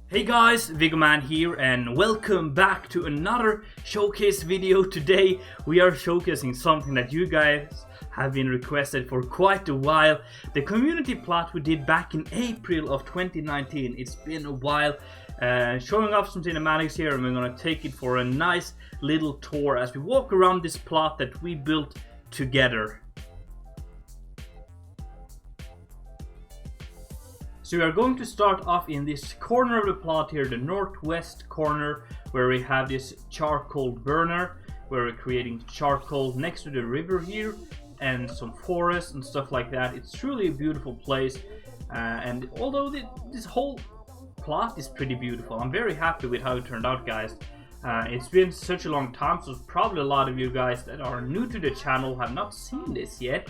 Hey guys, ViggoMan here and welcome back to another showcase video. Today we are showcasing something that you guys have been requested for quite a while. The community plot we did back in April of 2019. It's been a while. Showing off some cinematics here, and we're gonna take it for a nice little tour as we walk around this plot that we built together. So we are going to start off in this corner of the plot here, the northwest corner, where we have this charcoal burner, where we're creating charcoal next to the river here, and some forest and stuff like that. It's truly a beautiful place, and although this whole plot is pretty beautiful, I'm very happy with how it turned out, guys. It's been such a long time, so probably a lot of you guys that are new to the channel have not seen this yet,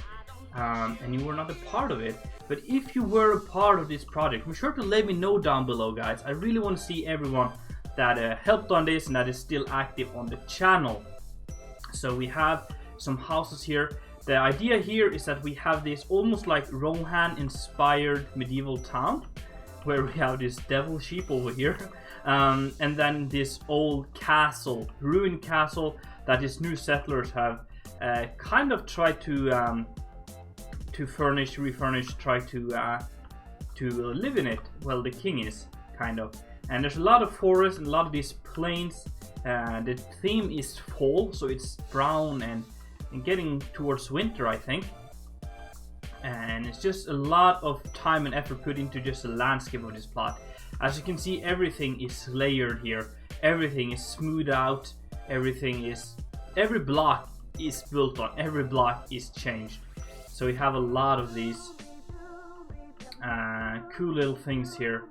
and you were not a part of it. But if you were a part of this project, be sure to let me know down below, guys. I really want to see everyone that helped on this and that is still active on the channel. So we have some houses here. The idea here is that we have this almost like Rohan inspired medieval town, where we have this devil sheep over here, and then this old castle, ruined castle, that these new settlers have kind of tried to refurnish, try to live in it. Well, the king is kind of, and there's a lot of forest and a lot of these plains. The theme is fall, so it's brown and getting towards winter, I think. And it's just a lot of time and effort put into just the landscape of this plot. As you can see, everything is layered here. Everything is smoothed out. Every block is built on. Every block is changed. So we have a lot of these cool little things here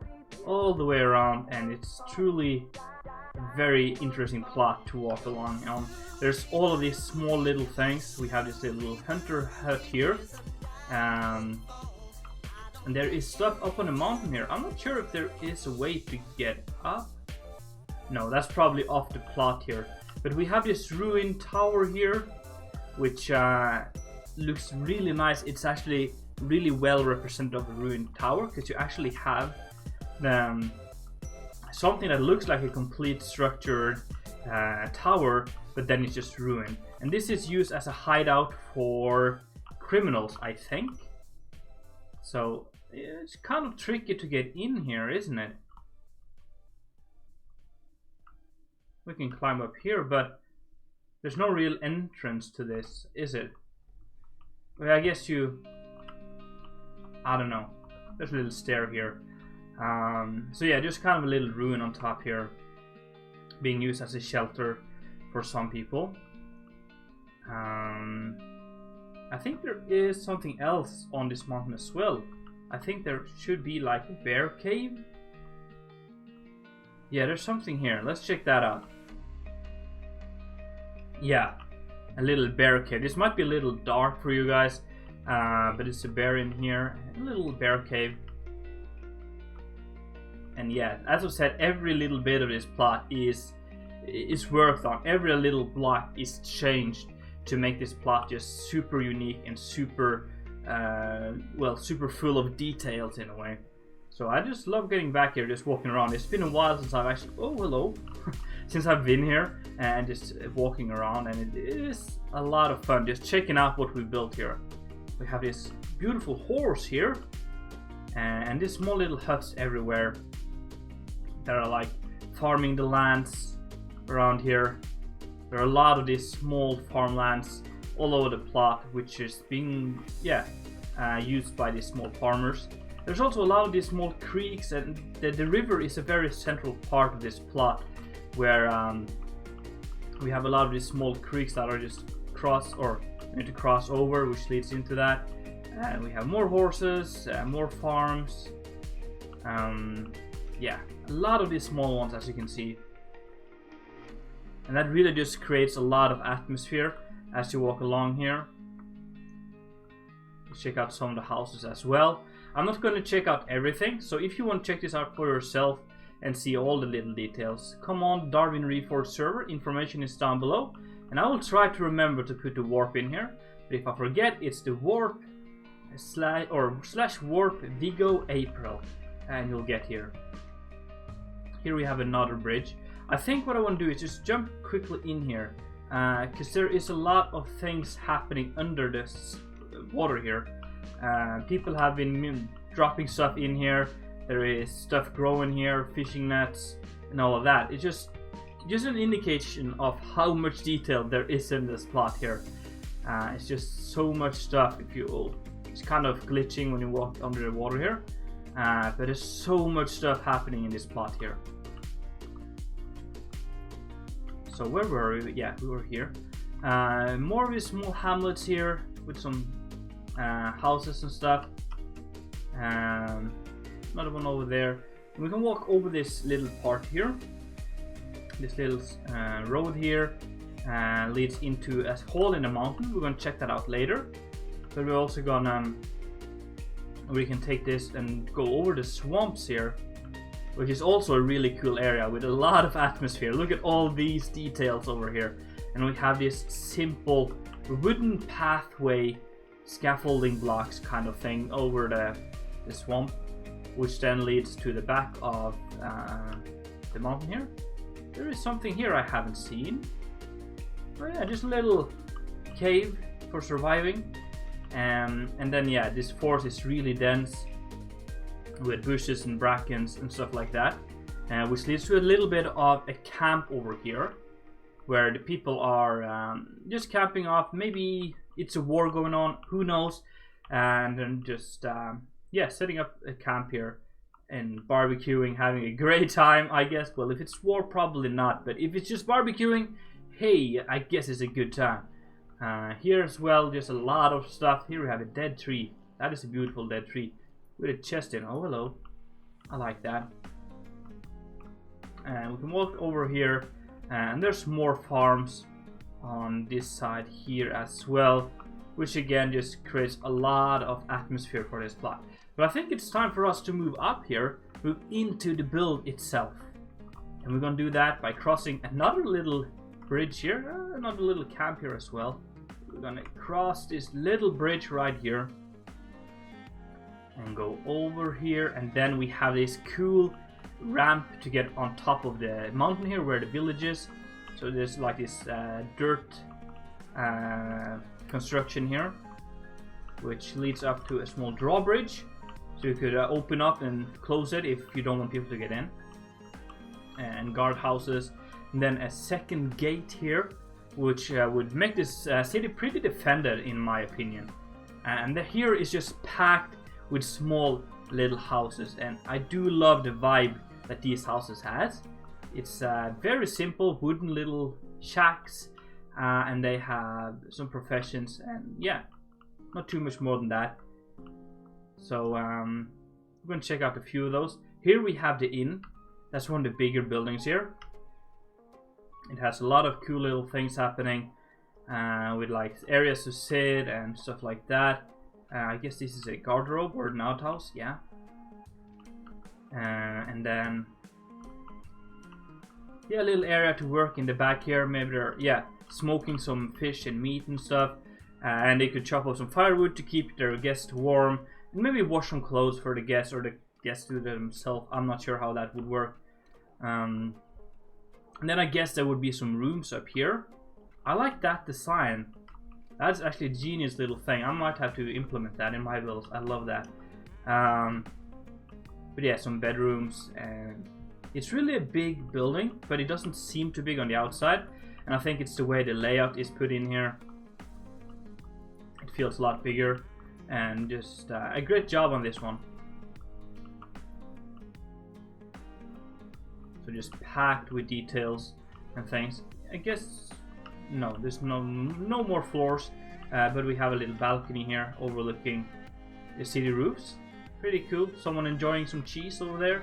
all the way around, and it's truly a very interesting plot to walk along on. There's all of these small little things. We have this little hunter hut here, and there is stuff up on the mountain here. I'm not sure if there is a way to get up. No, that's probably off the plot here. But we have this ruined tower here, which looks really nice. It's actually really well represented of a ruined tower, because you actually have something that looks like a complete structured tower, but then it's just ruined. And this is used as a hideout for criminals, I think. So it's kind of tricky to get in here, isn't it? We can climb up here, but there's no real entrance to this, is it? Well, I guess I don't know. There's a little stair here. So yeah, just kind of a little ruin on top here, being used as a shelter for some people. I think there is something else on this mountain as well. I think there should be like a bear cave. Yeah, there's something here. Let's check that out. Yeah, a little bear cave. This might be a little dark for you guys, but it's a bear in here. A little bear cave. And yeah, as I said, every little bit of this plot is worked on. Every little block is changed to make this plot just super unique and super, super full of details in a way. So I just love getting back here, just walking around. It's been a while since I've actually, oh hello, since I've been here and just walking around, and it is a lot of fun just checking out what we built here. We have this beautiful horse here, and these small little huts everywhere that are like farming the lands around here. There are a lot of these small farmlands all over the plot, which is being used by these small farmers. There's also a lot of these small creeks, and the river is a very central part of this plot, where we have a lot of these small creeks that are just need to cross over, which leads into that. And we have more horses, more farms. Yeah, a lot of these small ones, as you can see. And that really just creates a lot of atmosphere as you walk along here. Check out some of the houses as well. I'm not going to check out everything, so if you want to check this out for yourself and see all the little details, come on Darwin Reforged server, information is down below, and I will try to remember to put the warp in here. But if I forget, it's the warp /warp ViggoApril, and you'll get here. Here we have another bridge. I think what I want to do is just jump quickly in here, because there is a lot of things happening under this water here. People have been dropping stuff in here. There is stuff growing here, fishing nets, and all of that. It's just an indication of how much detail there is in this plot here. It's just so much stuff. It's kind of glitching when you walk under the water here, but there's so much stuff happening in this plot here. So where were we? Yeah, we were here. More of these small hamlets here with some houses and stuff. Another one over there. We can walk over this little part here. This little road here leads into a hole in the mountain. We're gonna check that out later. But we're also gonna we can take this and go over the swamps here, which is also a really cool area with a lot of atmosphere. Look at all these details over here. And we have this simple wooden pathway scaffolding blocks kind of thing over the swamp, which then leads to the back of the mountain here. There is something here I haven't seen. Oh yeah, just a little cave for surviving. And then yeah, this forest is really dense with bushes and brackens and stuff like that, which leads to a little bit of a camp over here, where the people are just camping off. Maybe it's a war going on, who knows, and then just yeah, setting up a camp here and barbecuing, having a great time, I guess. Well, if it's war, probably not, but if it's just barbecuing, hey, I guess it's a good time. Here as well, just a lot of stuff. Here we have a dead tree. That is a beautiful dead tree with a chest in. Oh, hello. I like that. And we can walk over here, and there's more farms on this side here as well, which again just creates a lot of atmosphere for this plot. But I think it's time for us to move up here, move into the build itself. And we're gonna do that by crossing another little bridge here, another little camp here as well. We're gonna cross this little bridge right here and go over here, and then we have this cool ramp to get on top of the mountain here where the village is. So there's like this dirt construction here, which leads up to a small drawbridge, so you could open up and close it if you don't want people to get in, and guard houses, and then a second gate here, which would make this city pretty defended in my opinion. And here is just packed with small little houses, and I do love the vibe that these houses has. It's very simple wooden little shacks, and they have some professions, and yeah, not too much more than that. So we're gonna check out a few of those. Here we have the inn. That's one of the bigger buildings here. It has a lot of cool little things happening, with like areas to sit and stuff like that. I guess this is a garderobe or an outhouse, yeah. And then yeah, a little area to work in the back here. Maybe they're smoking some fish and meat and stuff, and they could chop up some firewood to keep their guests warm, and maybe wash some clothes for the guests, or the guests do themselves. I'm not sure how that would work. And then I guess there would be some rooms up here. I like that design. That's actually a genius little thing. I might have to implement that in my builds. I love that. But yeah, some bedrooms, and it's really a big building, but it doesn't seem too big on the outside. And I think it's the way the layout is put in here. It feels a lot bigger, and just a great job on this one. So just packed with details and things. I guess no, there's no more floors, but we have a little balcony here overlooking the city roofs. Pretty cool. Someone enjoying some cheese over there.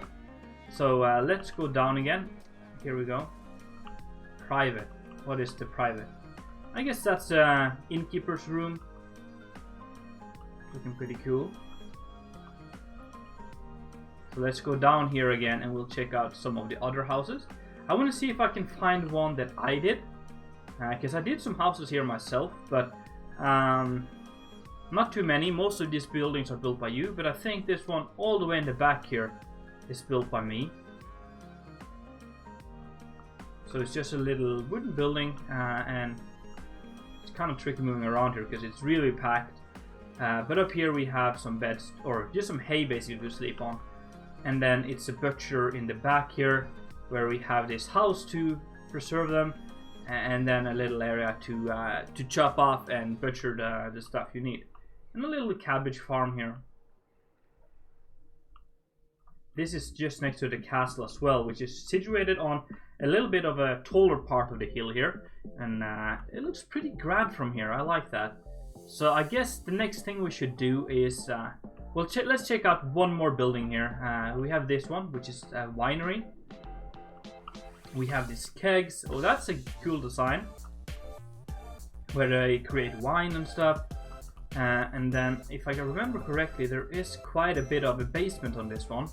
So let's go down again. Here we go. Private. What is the private? I guess that's the innkeeper's room. Looking pretty cool. So let's go down here again, and we'll check out some of the other houses. I want to see if I can find one that I did, because I did some houses here myself, but not too many. Most of these buildings are built by you, but I think this one all the way in the back here is built by me. So it's just a little wooden building, and it's kind of tricky moving around here because it's really packed. But up here we have some beds, or just some hay basically to sleep on. And then it's a butcher in the back here, where we have this house to preserve them, and then a little area to chop off and butcher the stuff you need. And a little cabbage farm here. This is just next to the castle as well, which is situated on a little bit of a taller part of the hill here, and it looks pretty grand from here. I like that. So I guess the next thing we should do is well, let's check out one more building here. We have this one, which is a winery. We have these kegs. Oh, that's a cool design, where they create wine and stuff. And then, if I can remember correctly, there is quite a bit of a basement on this one.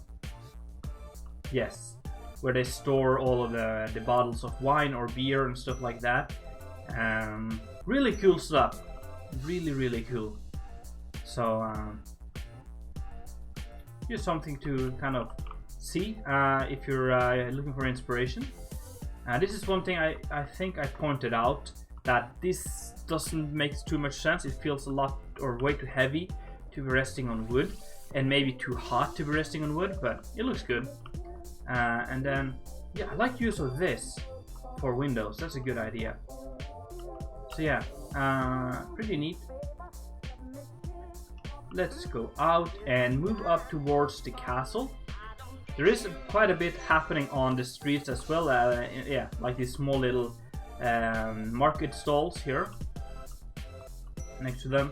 Yes, where they store all of the bottles of wine or beer and stuff like that. Really cool stuff. Really, really cool. So, just something to kind of see if you're looking for inspiration. This is one thing I think I pointed out, that this doesn't make too much sense. It feels a lot, or way too heavy to be resting on wood, and maybe too hot to be resting on wood, but it looks good. And then, yeah, I like use of this for windows. That's a good idea. So yeah, pretty neat. Let's go out and move up towards the castle. There is quite a bit happening on the streets as well. Yeah, like these small little market stalls here next to them.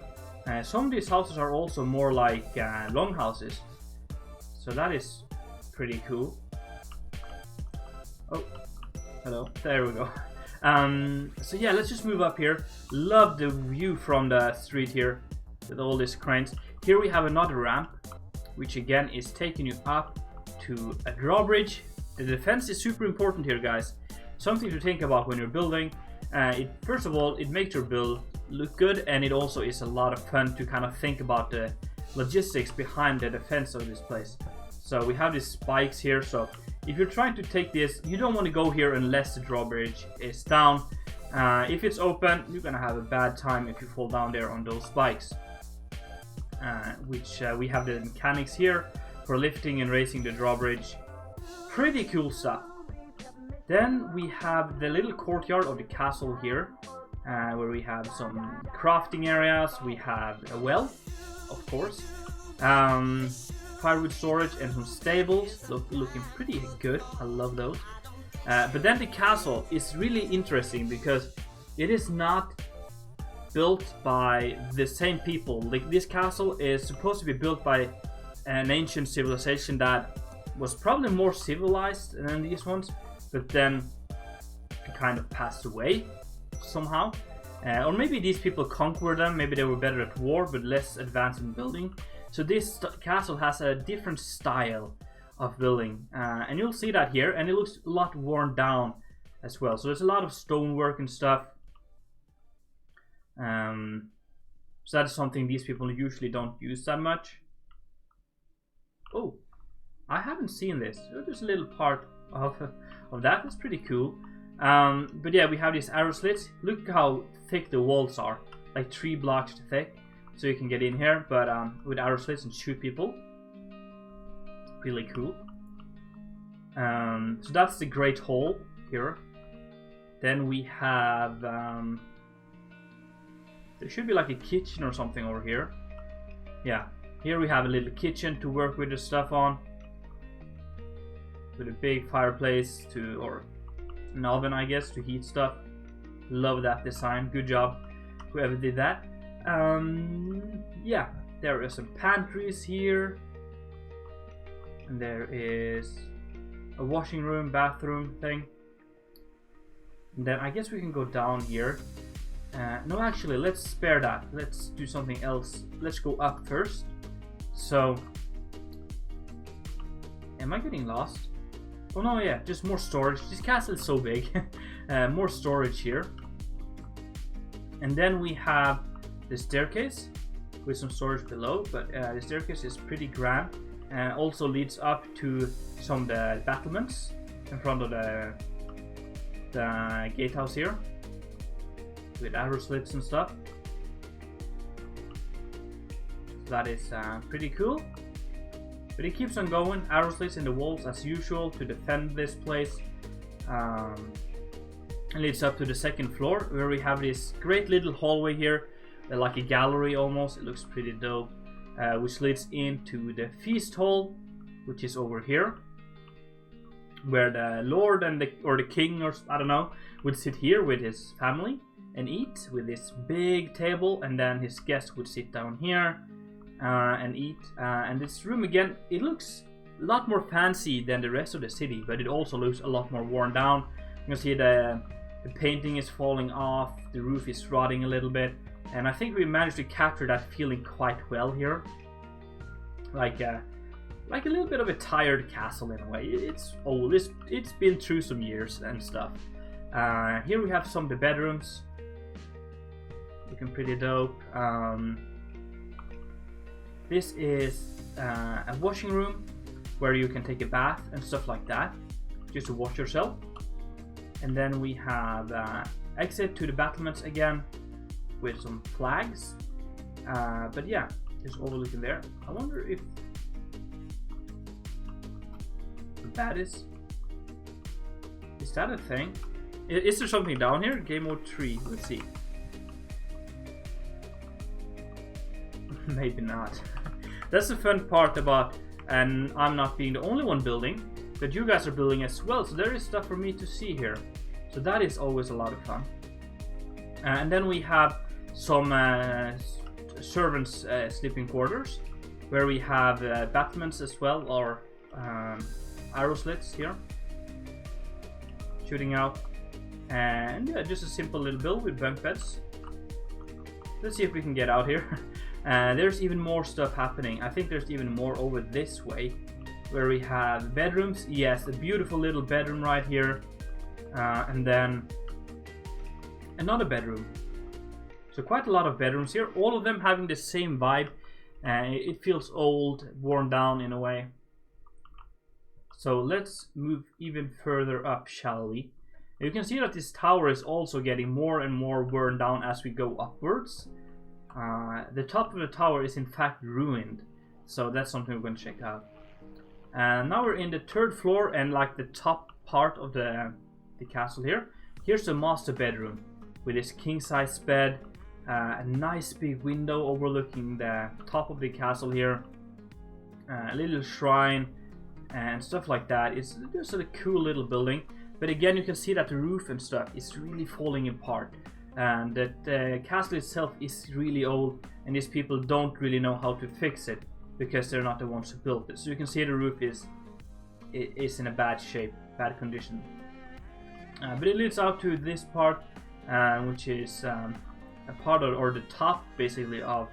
Some of these houses are also more like longhouses, so that is pretty cool. Oh, hello. There we go. So yeah, let's just move up here. Love the view from the street here with all these cranes. Here we have another ramp, which again is taking you up to a drawbridge. The defense is super important here, guys. Something to think about when you're building. First of all, it makes your build look good, and it also is a lot of fun to kind of think about the logistics behind the defense of this place. So we have these spikes here, so if you're trying to take this, you don't want to go here unless the drawbridge is down. If it's open, you're gonna have a bad time if you fall down there on those spikes. Which we have the mechanics here for lifting and raising the drawbridge. Pretty cool stuff. Then we have the little courtyard of the castle here, where we have some crafting areas. We have a well, of course, firewood storage, and some stables. Looking pretty good. I love those. But then the castle is really interesting because it is not built by the same people. Like, this castle is supposed to be built by an ancient civilization that was probably more civilized than these ones, but then kind of passed away somehow. Or maybe these people conquered them. Maybe they were better at war but less advanced in building. So this castle has a different style of building, and you'll see that here, and it looks a lot worn down as well. So there's a lot of stonework and stuff. So that's something these people usually don't use that much. Oh, I haven't seen this. There's a little part of that. That's pretty cool. But yeah, we have these arrow slits. Look how thick the walls are, like 3 blocks thick. So you can get in here, but with arrow slits and shoot people. Really cool. So that's the Great Hall here. Then we have there should be like a kitchen or something over here. Yeah, here we have a little kitchen to work with the stuff on, with a big fireplace or an oven, I guess, to heat stuff. Love that design. Good job, whoever did that. Yeah, there are some pantries here, and there is a washing room, bathroom thing. And then I guess we can go down here. No, actually, let's spare that. Let's do something else. Let's go up first. So, am I getting lost? Oh no, yeah, just more storage. This castle is so big. More storage here. And then we have the staircase with some storage below, but the staircase is pretty grand. Also leads up to some of the battlements in front of the gatehouse here with arrow slits and stuff. That is pretty cool. But it keeps on going. Arrow slits in the walls as usual to defend this place. It leads up to the second floor where we have this great little hallway here, like a gallery almost. It looks pretty dope, which leads into the feast hall, which is over here, where the lord and the king, or I don't know, would sit here with his family and eat with this big table, and then his guests would sit down here and eat. And this room again, it looks a lot more fancy than the rest of the city, but it also looks a lot more worn down. You can see the painting is falling off, the roof is rotting a little bit, and I think we managed to capture that feeling quite well here. Like a little bit of a tired castle in a way. It's old, it's been through some years and stuff. Here we have some of the bedrooms, looking pretty dope. This is a washing room where you can take a bath and stuff like that, just to wash yourself. And then we have exit to the battlements again with some flags. But yeah, just overlooking there. I wonder if that is that a thing? Is there something down here? Game mode 3. Let's see. Maybe not. That's the fun part about, and I'm not being the only one building, but you guys are building as well, so there is stuff for me to see here. So that is always a lot of fun. And then we have some servants' sleeping quarters, where we have battlements as well, or arrow slits here, shooting out. And yeah, just a simple little build with bunk beds. Let's see if we can get out here. There's even more stuff happening. I think there's even more over this way, where we have bedrooms. Yes, a beautiful little bedroom right here, and then another bedroom. So quite a lot of bedrooms here, all of them having the same vibe. It feels old, worn down in a way. So let's move even further up, shall we? You can see that this tower is also getting more and more worn down as we go upwards. The top of the tower is in fact ruined, so that's something we're going to check out. And now we're in the third floor, and like the top part of the castle here. Here's the master bedroom with this king-size bed, a nice big window overlooking the top of the castle here, a little shrine and stuff like that. It's just a cool little building, but again you can see that the roof and stuff is really falling apart, and that the castle itself is really old, and these people don't really know how to fix it because they're not the ones who built it. So you can see the roof is in a bad shape, bad condition. But it leads out to this part, which is a part of, or the top basically, of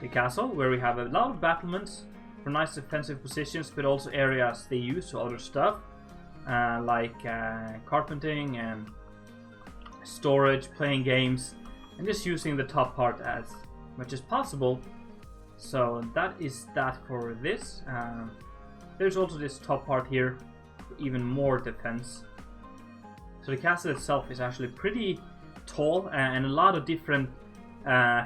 the castle, where we have a lot of battlements for nice defensive positions, but also areas they use for other stuff, like carpenting and storage, playing games, and just using the top part as much as possible. So that is that for this. There's also this top part here for even more defense. So the castle itself is actually pretty tall and a lot of different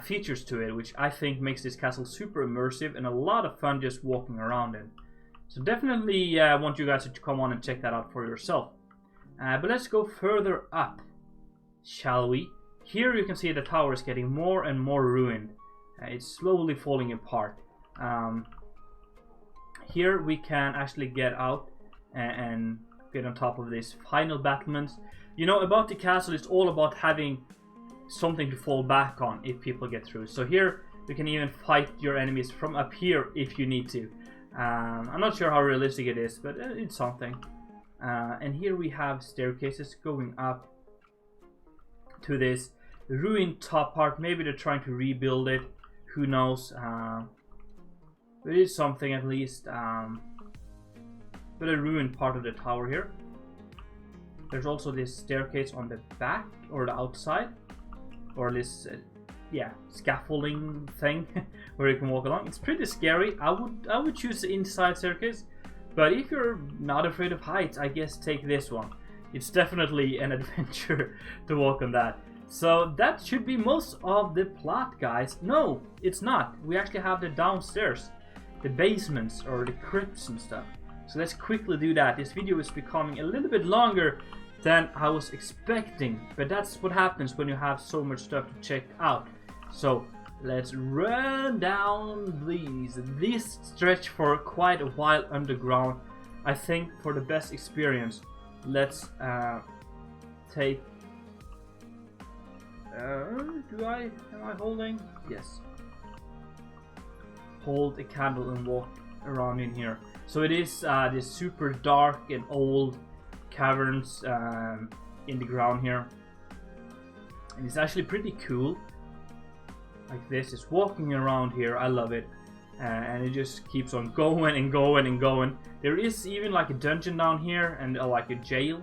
features to it, which I think makes this castle super immersive and a lot of fun just walking around in. So definitely want you guys to come on and check that out for yourself. But let's go further up, shall we? Here you can see the tower is getting more and more ruined. It's slowly falling apart. Here we can actually get out and get on top of this final battlements. You know, about the castle, it's all about having something to fall back on if people get through. So here you can even fight your enemies from up here if you need to. I'm not sure how realistic it is, but it's something. And here we have staircases going up to this ruined top part. Maybe they're trying to rebuild it, who knows. But it is something at least. But a ruined part of the tower here. There's also this staircase on the back or the outside, or this scaffolding thing where you can walk along. It's pretty scary. I would choose the inside staircase, but if you're not afraid of heights, I guess take this one. it's definitely an adventure to walk on that. So that should be most of the plot, guys. No, it's not. We actually have the downstairs, the basements or the crypts and stuff. So let's quickly do that. This video is becoming a little bit longer than I was expecting, but that's what happens when you have so much stuff to check out. So let's run down these. This stretch for quite a while underground. I think for the best experience, let's take. Am I holding? Yes. Hold a candle and walk around in here. So it is this super dark and old caverns in the ground here, and it's actually pretty cool. Like this, it's walking around here. I love it, and it just keeps on going and going and going. There is even like a dungeon down here and like a jail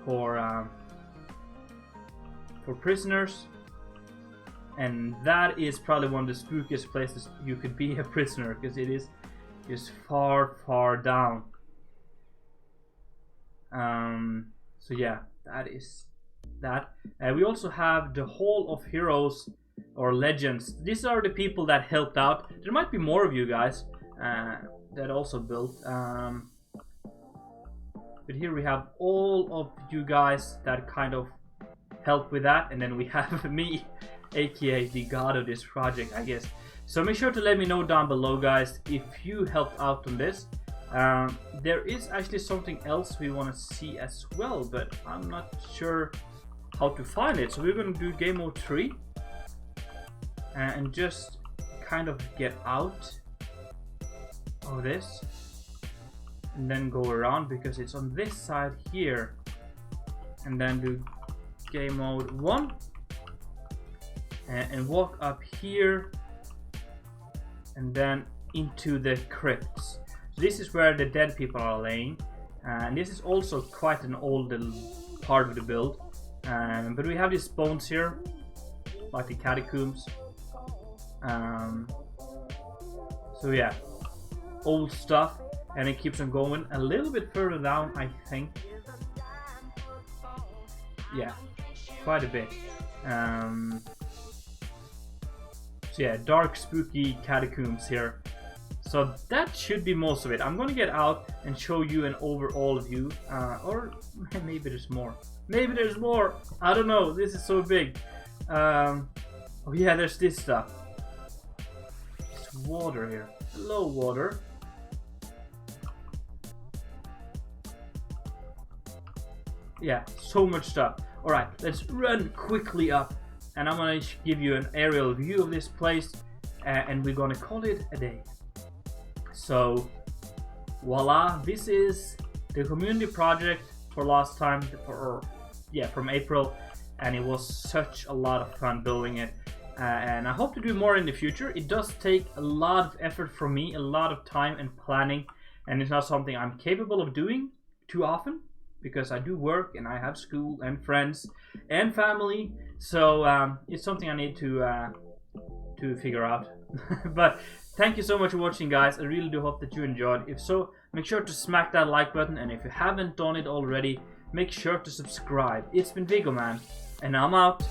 for prisoners, and that is probably one of the spookiest places you could be a prisoner, because it is just far down. So yeah, that is that. We also have the Hall of Heroes or Legends. These are the people that helped out. There might be more of you guys that also built. But here we have all of you guys that kind of helped with that, and then we have me, aka the god of this project, I guess. So make sure to let me know down below, guys, if you helped out on this. There is actually something else we want to see as well, but I'm not sure how to find it. So we're going to do game mode 3 and just kind of get out of this and then go around, because it's on this side here, and then do game mode 1 and walk up here and then into the crypts. So this is where the dead people are laying, and this is also quite an old little part of the build, but we have these bones here like the catacombs. So yeah, old stuff, and it keeps on going a little bit further down, I think. Yeah, quite a bit. So yeah, dark spooky catacombs here. So that should be most of it. I'm gonna get out and show you an overall view, or maybe there's more. Maybe there's more. I don't know. This is so big. Oh yeah, there's this stuff. It's water here. Hello, water. Yeah, so much stuff. All right, let's run quickly up, and I'm gonna give you an aerial view of this place, and we're gonna call it a day. So voila, this is the community project for last time, from April, and it was such a lot of fun building it, and I hope to do more in the future. It does take a lot of effort from me, a lot of time and planning, and it's not something I'm capable of doing too often, because I do work and I have school and friends and family, so it's something I need to figure out. But thank you so much for watching, guys. I really do hope that you enjoyed. If so, make sure to smack that like button, and if you haven't done it already, make sure to subscribe. It's been Viggo, man, and I'm out.